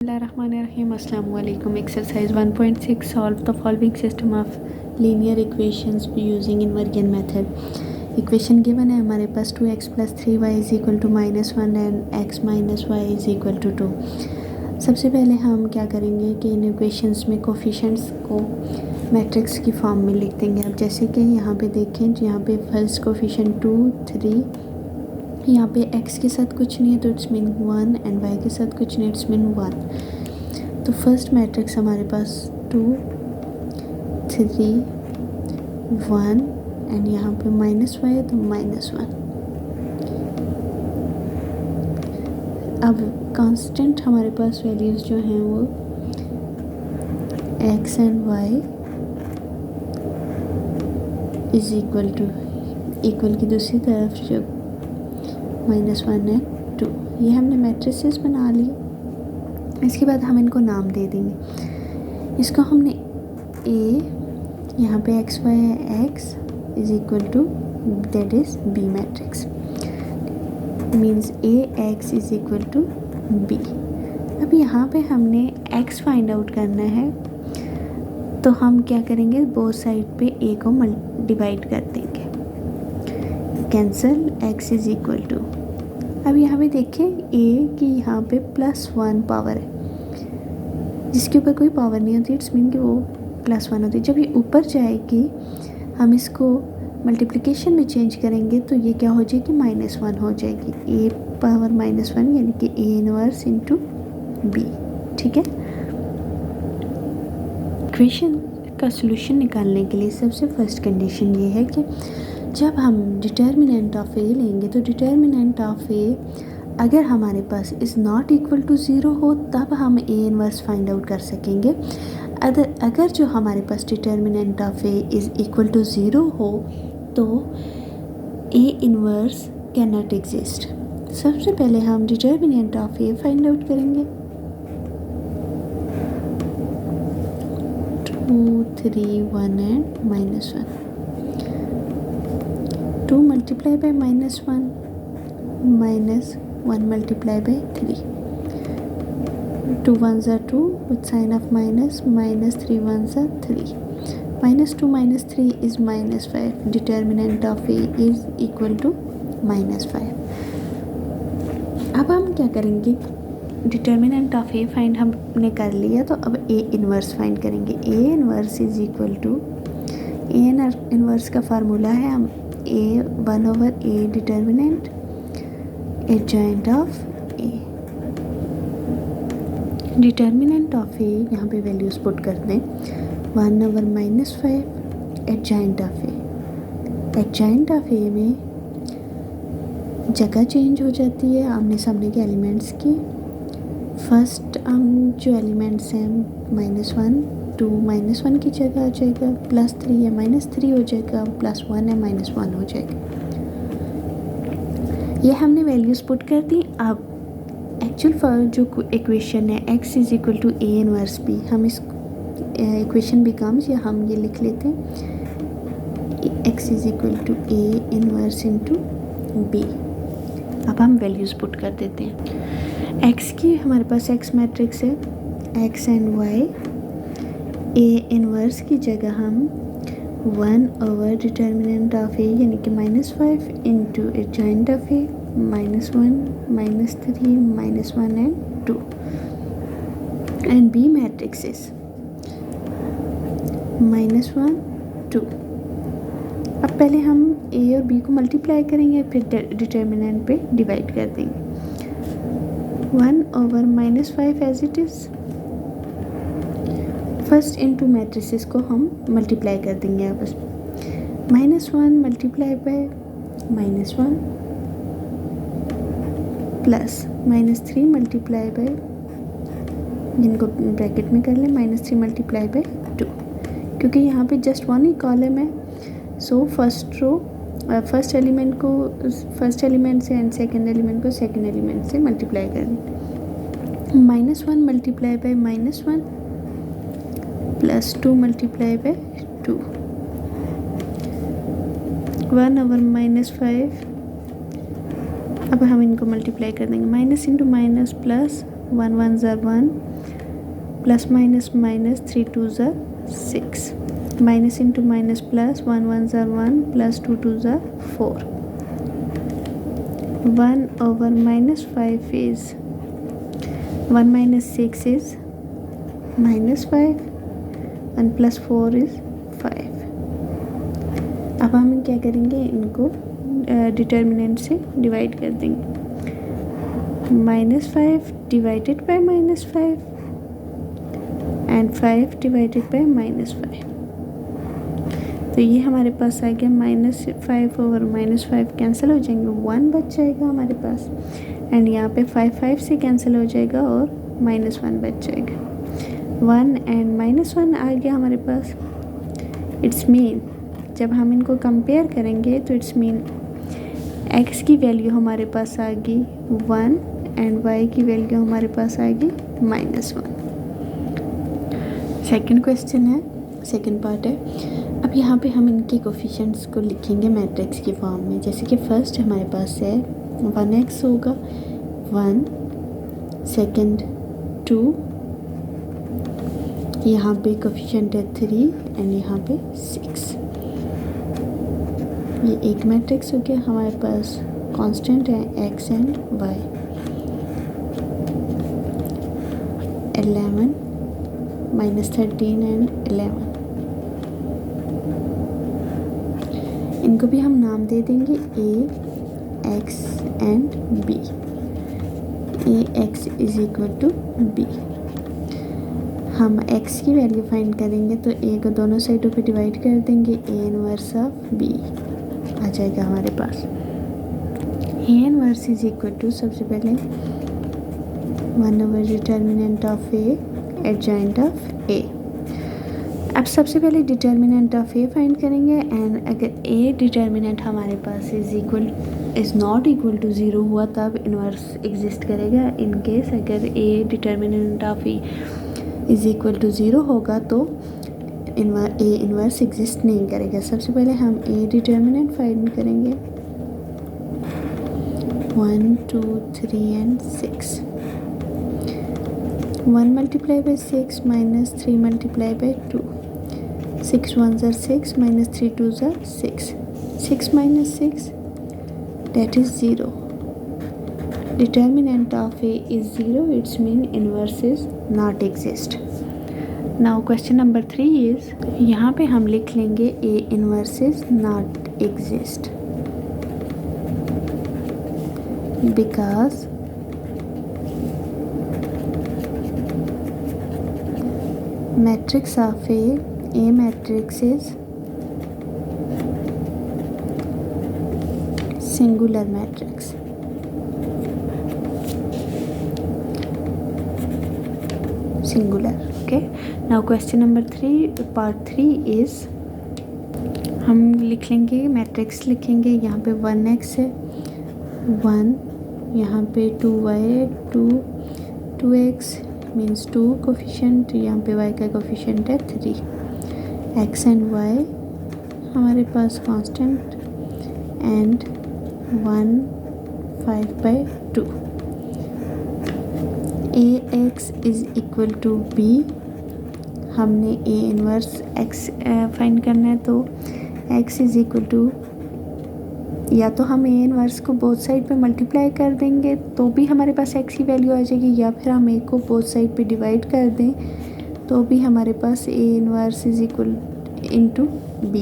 Bismillahirrahmanirrahim. Assalamu alaikum. Exercise 1.6. Solve the following system of linear equations using invariant method. Equation given है हमारे पास 2x plus 3y is equal to -1 and x minus y is equal to 2. सबसे पहले हम क्या करेंगे कि इन equations में coefficients को मैट्रिक्स की फॉर्म में लिख देंगे. अब जैसे कि यहाँ पे देखें, यहाँ पे फर्स्ट कोफिशिएंट 2, 3, यहाँ पे x के साथ कुछ नहीं है तो इट्स मीन 1 एंड y के साथ कुछ नहीं, इट्स मीन 1. तो फर्स्ट मैट्रिक्स हमारे पास 2, 3, 1 एंड यहाँ पे -y है तो -1. अब कांस्टेंट हमारे पास वैल्यूज़ जो हैं वो x and y is equal की दूसरी तरफ जो -1 है 2. ये हमने मैट्रिसेस बना ली. इसके बाद हम इनको नाम दे देंगे. इसको हमने A, यहाँ पे x y है, x is equal to that is B matrix, means AX is equal to B. अब यहाँ पे हमने x फाइंड आउट करना है तो हम क्या करेंगे, बोथ साइड पे A को डिवाइड कर देंगे. Cancel x is equal to. अब यहाँ पे देखें a की यहाँ पे +1 पावर है, जिसके ऊपर कोई पावर नहीं होती, इट्स मीन कि वो +1 होती है. जब ये ऊपर जाएगी हम इसको मल्टीप्लिकेशन में चेंज करेंगे तो ये क्या हो जाएगी, -1 हो जाएगी. a पावर -1 यानी कि a इनवर्स इंटू b. ठीक है. इक्वेशन का सोल्यूशन निकालने के लिए सबसे फर्स्ट कंडीशन ये है कि जब हम डिटर्मिनेंट ऑफ ए लेंगे तो डिटर्मिनेंट ऑफ ए अगर हमारे पास इज़ नॉट इक्वल टू 0 हो तब हम ए इनवर्स फाइंड आउट कर सकेंगे. अगर जो हमारे पास determinant of A is equal to 0 हो तो A inverse can not exist. सबसे पहले हम determinant of A find out करेंगे. 2, 3, 1 and -1. 2 multiplied by -1 minus 1 multiplied by 3. 2 ones are 2 with sign of minus, -3 ones are 3. -2 minus 3 is -5. Determinant of A is equal to -5. अब हम क्या करेंगे, determinant of A find हमने कर लिया तो अब ए इनवर्स फाइंड करेंगे. A inverse is equal to, A inverse का फार्मूला है हम A1/A determinant adjoint of A. Determinant of A यहाँ पे वैल्यूज़ पुट कर दें. 1/-5 adjoint of A. Adjoint of A में जगह चेंज हो जाती है आमने सामने के एलिमेंट्स की. फर्स्ट हम जो एलिमेंट्स हैं -1, 2 -1 की जगह आ जाएगा, +3 है -3 हो जाएगा, +1 है -1 हो जाएगा. ये हमने वैल्यूज़ पुट कर दी. अब एक्चुअल जो इक्वेशन है x is equal to A inverse B, हम इस इक्वेशन बिकम्स, या हम ये लिख लेते हैं x is equal to A inverse into B. अब हम वैल्यूज़ पुट कर देते हैं. x की हमारे पास x मैट्रिक्स है, x and y. A inverse की जगह हम 1 डिटर्मिनेंट ऑफ ए यानी कि -5 into adjoint of A, -1, -3, -1 and 2. And B matrices -1, 2. अब पहले हम ए और बी को मल्टीप्लाई करेंगे, फिर डिटर्मिनेंट पे डिवाइड कर देंगे. 1/-5 as it is. First into matrices को हम मल्टीप्लाई कर देंगे आपस में. -1 multiply by -1 plus -3 multiply by, जिनको ब्रैकेट में कर लें, -3 मल्टीप्लाई बाय 2. क्योंकि यहाँ पे जस्ट 1 ही कॉलम है सो फर्स्ट एलिमेंट से एंड सेकेंड एलिमेंट को सेकेंड एलिमेंट से मल्टीप्लाई कर दें. -1 मल्टीप्लाई बाय -1 +2 मल्टीप्लाई बाय 2. 1/-5 अब हम इनको मल्टीप्लाई कर देंगे. माइनस इंटू माइनस प्लस, 1 1 ज़ा 1, प्लस माइनस माइनस 3 2 ज़ा 6, माइनस इंटू माइनस प्लस, 1 1 ज़ा 1, प्लस 2 2 ज़ा 4, 1 over minus 5 is 1 minus 6 is minus 5, 1 plus 4 is 5. अब हम क्या करेंगे, इनको डिटर्मिनेंट से डिवाइड कर देंगे. -5 divided bye -5 and 5 divided bye -5. तो ये हमारे पास आ गया -5 ओवर -5 कैंसिल हो जाएंगे, 1 बच जाएगा हमारे पास. एंड यहाँ पे 5 से कैंसिल हो जाएगा और -1 बच जाएगा. 1 एंड -1 आ गया हमारे पास. इट्स मीन जब हम इनको कंपेयर करेंगे तो इट्स मीन x की वैल्यू हमारे पास आ गई 1 एंड y की वैल्यू हमारे पास आ गई -1. सेकंड क्वेश्चन है, सेकंड पार्ट है. अब यहाँ पे हम इनके कोफिशिएंट्स को लिखेंगे मैट्रिक्स की फॉर्म में. जैसे कि फर्स्ट हमारे पास है 1x होगा 1, सेकंड 2, यहाँ पे कोफिशिएंट है 3 एंड यहाँ पे 6. ये एक मैट्रिक्स हो गया. हमारे पास कांस्टेंट है x एंड y. 11 -13 एंड 11. इनको भी हम नाम दे देंगे a, x and b. ax is equal to b. हम x की वैल्यू फाइंड करेंगे तो a को दोनों साइडों पे डिवाइड कर देंगे. a इनवर्स ऑफ b आ जाएगा हमारे पास. a inverse is equal to सबसे पहले 1 over determinant of a adjoint of a. अब सबसे पहले डिटर्मिनेंट ऑफ a फाइंड करेंगे एंड अगर a डिटर्मिनेंट हमारे पास इज़ नॉट इक्वल टू 0 हुआ तब इन्वर्स एग्जिस्ट करेगा. इन केस अगर a determinant of a is equal to 0 होगा तो a इन्वर्स एग्जिस्ट नहीं करेगा. सबसे पहले हम a डिटर्मिनेंट फाइंड करेंगे. 1 2 3 and 6. 1 multiplied by 6 minus 3 multiplied by 2. 6 1s are 6 minus 3 2s are 6. 6 minus 6, that is 0. Determinant of a is 0. Its mean inverse is not exist. Now question number 3 is, यहाँ पे हम लिख लेंगे a inverse is not exist because matrix of a matrix is singular matrix. Singular. Okay. Now question number 3, part 3 is, हम लिख लेंगे matrix लिखेंगे. यहाँ पे 1x है 1, यहाँ पे 2y है 2, 2x मीन्स 2 कोफिशिएंट, यहाँ पे y का कोफिशिएंट है 3. x एंड y हमारे पास constant and 1 5/2. ax is equal to b. हमने a इनवर्स x फाइंड करना है तो x इज इक्वल टू, या तो हम a इनवर्स को बोथ साइड पे मल्टीप्लाई कर देंगे तो भी हमारे पास x की वैल्यू आ जाएगी, या फिर हम a को बोथ साइड पे डिवाइड कर दें तो भी हमारे पास a inverse is equal into b.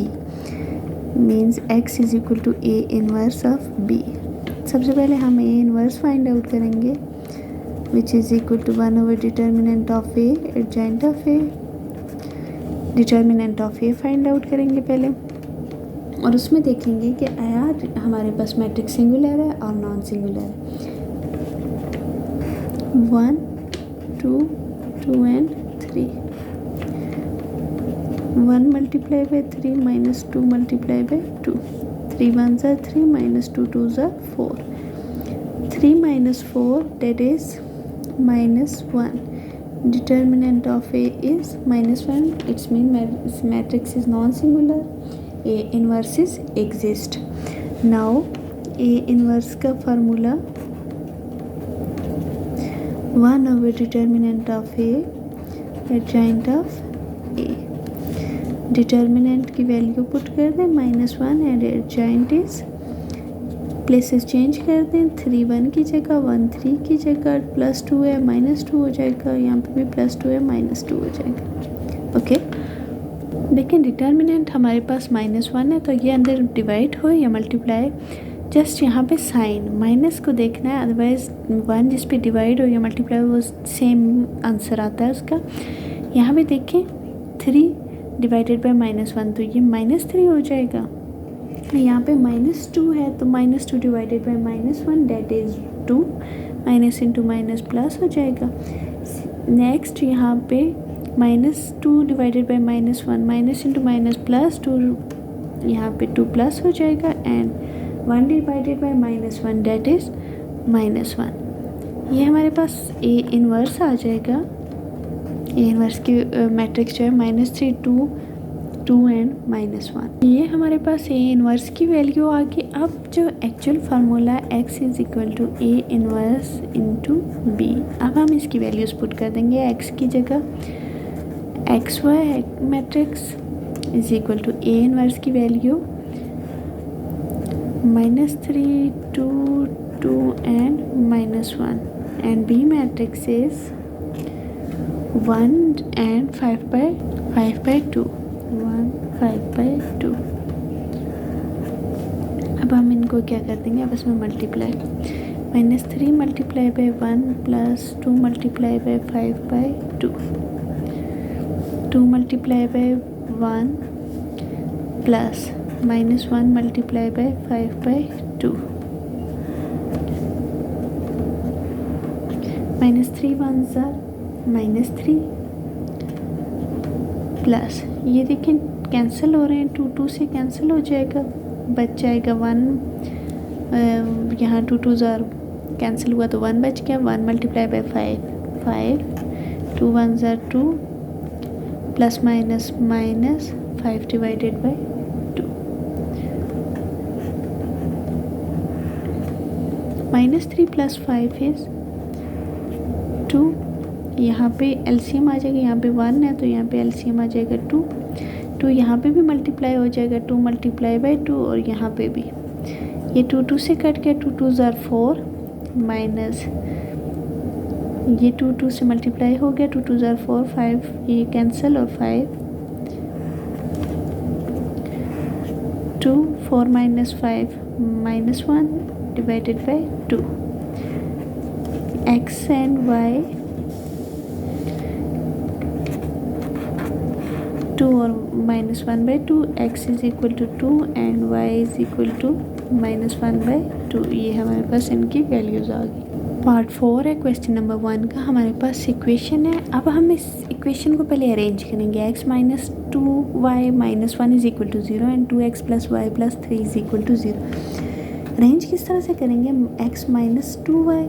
Means x is equal to a inverse of b. सबसे पहले हम a इनवर्स फाइंड आउट करेंगे which is equal to 1 over determinant of a adjoint of a. Determinant of a find out करेंगे पहले और उसमें देखेंगे कि आया हमारे पास मैट्रिक्स सिंगुलर है और नॉन सिंगुलर है. 1 2 2 and 3. 1 multiplied by 3 minus 2 multiplied by 2. 3 1s are 3 minus 2 2s are 4. 3 minus 4, that is -1. Determinant of a is -1. Its mean matrix is non-singular. A inverse is exist. Now A inverse का formula 1 over determinant of A adjoint of A. Determinant की value put कर दें -1 and adjoint is places change कर दें 3 1 की जगह 1 3 की जगह +2 है -2 हो जाएगा, यहाँ पे भी +2 है -2 हो जाएगा। ओके देखें डिटर्मिनेंट हमारे पास -1 है तो ये अंदर डिवाइड हो या मल्टीप्लाई, जस्ट यहाँ पे साइन माइनस को देखना है, अदरवाइज 1 जिस पे डिवाइड हो या मल्टीप्लाई वो सेम आंसर आता है उसका। यहाँ पे देखें 3 डिवाइडेड बाय -1 तो ये -3 हो जाएगा। यहाँ पे -2 है तो -2 divided by -1 that is 2, minus into minus plus हो जाएगा। नेक्स्ट यहाँ पे -2 divided by -1 minus into minus plus 2, यहाँ पे 2 प्लस हो जाएगा and 1 divided bye -1 that is -1। ये हमारे पास ए इनवर्स आ जाएगा। ए इनवर्स की मैट्रिक्स जो है -3 2 2 एंड -1। ये हमारे पास ए इनवर्स की वैल्यू आ गई। अब जो actual formula x is equal to A inverse into B, अब हम इसकी वैल्यूज़ पुट कर देंगे। x की जगह X Y matrix is equal to A inverse की value -3 2 2 and -1 and B matrix is 1 and 5 by 2 1 5 by 2। अब हम इनको क्या कर देंगे, अब इसमें multiply -3 multiply by 1 plus 2 multiply by 5 by 2 2 multiply by 1 plus -1 multiply by 5 by 2 -3 1 ज़ा -3 प्लस ये देखें कैंसिल हो रहे हैं, 2 2 से कैंसिल हो जाएगा, बच जाएगा 1, यहाँ 2 2 ज़ार कैंसिल हुआ तो 1 बच गया। 1 मल्टीप्लाई बाय 5 2 1 ज़ार 2 plus minus minus 5 divided by 2 -3 प्लस 5 इज़ 2। यहाँ पे एलसीएम आ जाएगा, यहाँ पे 1 है तो यहाँ पे एलसीएम आ जाएगा 2 यहाँ पे भी मल्टीप्लाई हो जाएगा 2 मल्टीप्लाई बाय 2 और यहाँ पे भी ये 2 2 से कट गया 2 2 ज़ार 4 माइनस ये 2 2 से मल्टीप्लाई हो गया 2 2 ज़ार 4 5 ये कैंसिल और 5 2 4 minus 5 -1 divided by 2 x and y 2 और -1 by 2 x is equal to 2 and y is equal to -1 by 2। ये हमारे पास इनकी वैल्यूज़ आ गई। पार्ट 4 है क्वेश्चन नंबर 1 का, हमारे पास इक्वेशन है। अब हम इस इक्वेशन को पहले अरेंज करेंगे। x minus 2y minus 1 is equal to 0 and 2x plus y plus 3 is equal to 0। Arrange किस तरह से करेंगे, x minus 2y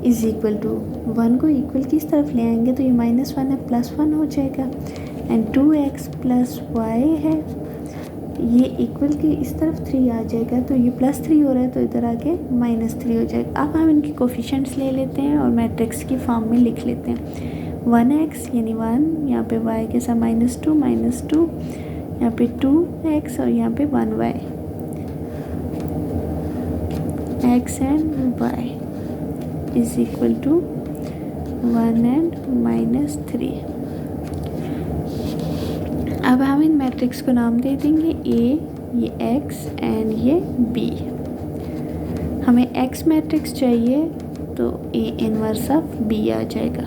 is equal to 1 को इक्वल की इस तरफ ले आएंगे तो ये -1 है +1 हो जाएगा एंड 2x प्लस y है, ये इक्वल के इस तरफ 3 आ जाएगा तो ये +3 हो रहा है तो इधर आके -3 हो जाएगा। अब हम इनके कोफिशिएंट्स ले लेते हैं और मैट्रिक्स की फॉर्म में लिख लेते हैं। 1x यानी 1, यहाँ पे y के साथ -2 यहाँ पे 2x और यहाँ पे 1y, x and y is equal to 1 and -3। अब हम इन मैट्रिक्स को नाम दे देंगे A, ये x एंड ये B। हमें x मैट्रिक्स चाहिए तो A इनवर्स ऑफ B आ जाएगा।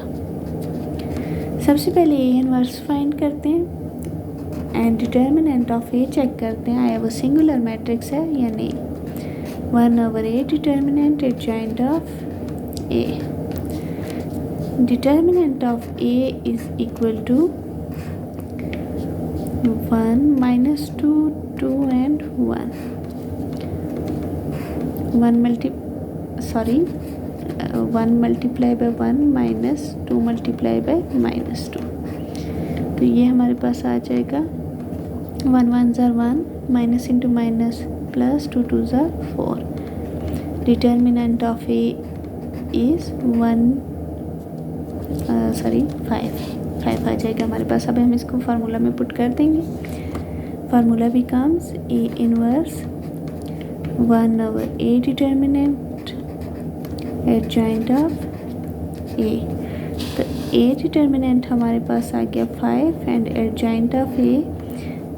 सबसे पहले A इनवर्स फाइंड करते हैं and determinant of A check करते हैं आया वो सिंगुलर मैट्रिक्स है या नहीं। 1/A determinant adjoint of A, determinant of A is equal to 1 -2 2 and 1 1 multiply by 1 -2 multiply by -2 तो ये हमारे पास आ जाएगा 1 1 ज़ार 1 माइनस इंटू माइनस प्लस 2 2 ज़ार 4। Determinant of A is 1 sorry 5 आ जाएगा हमारे पास। अब हम इसको फार्मूला में पुट कर देंगे। Formula becomes A inverse 1/a determinant adjoint of A. तो ए डिटर्मिनेंट हमारे पास आ गया 5 and adjoint of A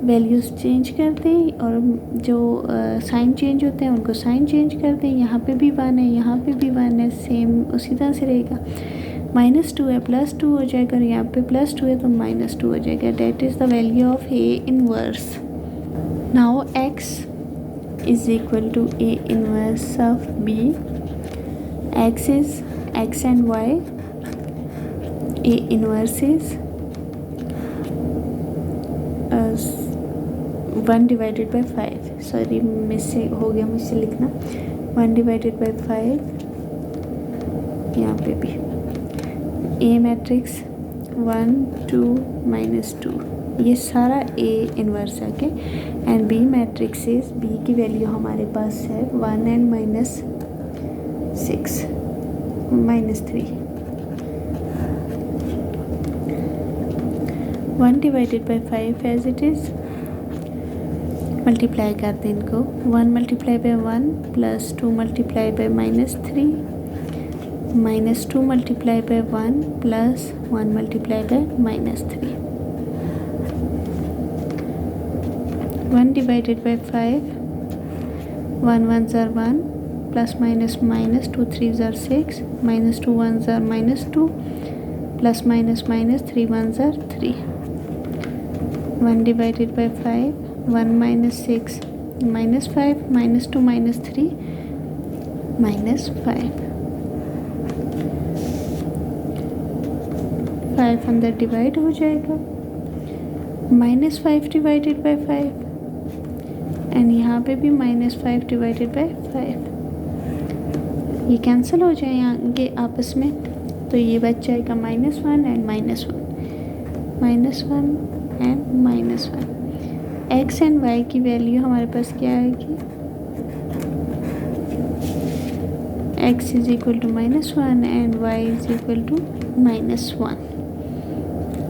values change कर दें और जो साइन चेंज होते हैं उनको साइन चेंज कर दें। यहाँ पे भी 1 है, यहाँ पे भी 1 है, सेम उसी तरह से रहेगा। -2 है, +2 हो जाएगा और यहाँ पे +2 है तो -2 हो जाएगा। That is the value of A inverse. Now x is equal to A inverse of b। x is x and y। A inverse is 1 divided by 5। Sorry मुझसे हो गया मुझसे लिखना 1 डिवाइडेड बाई 5। यहाँ पे भी ए मैट्रिक्स 1 2 -2 ये सारा ए इनवर्स है। Okay and B matrix is B की वैल्यू हमारे पास है 1 and -6 -3। 1 divided by 5 as it is. Multiply कर दें इनको 1 multiply by 1 +2 multiply by -3 -2 multiply by 1 +1 multiply by -3। 1 divided by 5 1 1 ज़ार 1 प्लस माइनस माइनस 2 3 ज़ार 6 -2 1 ज़ार -2 प्लस माइनस माइनस 3 1 ज़ार 3। 1 डिवाइडेड बाई 5 1 -6 -5 -2 -3 -5। 5 अंदर डिवाइड हो जाएगा। -5 डिवाइडेड बाई 5 एंड यहाँ पे भी -5 डिवाइडेड बाई 5। ये कैंसिल हो जाएंगे आपस में तो ये बच जाएगा -1 and -1 -1 and -1। x and y की वैल्यू हमारे पास क्या आएगी? x is equal to -1 and y is equal to -1।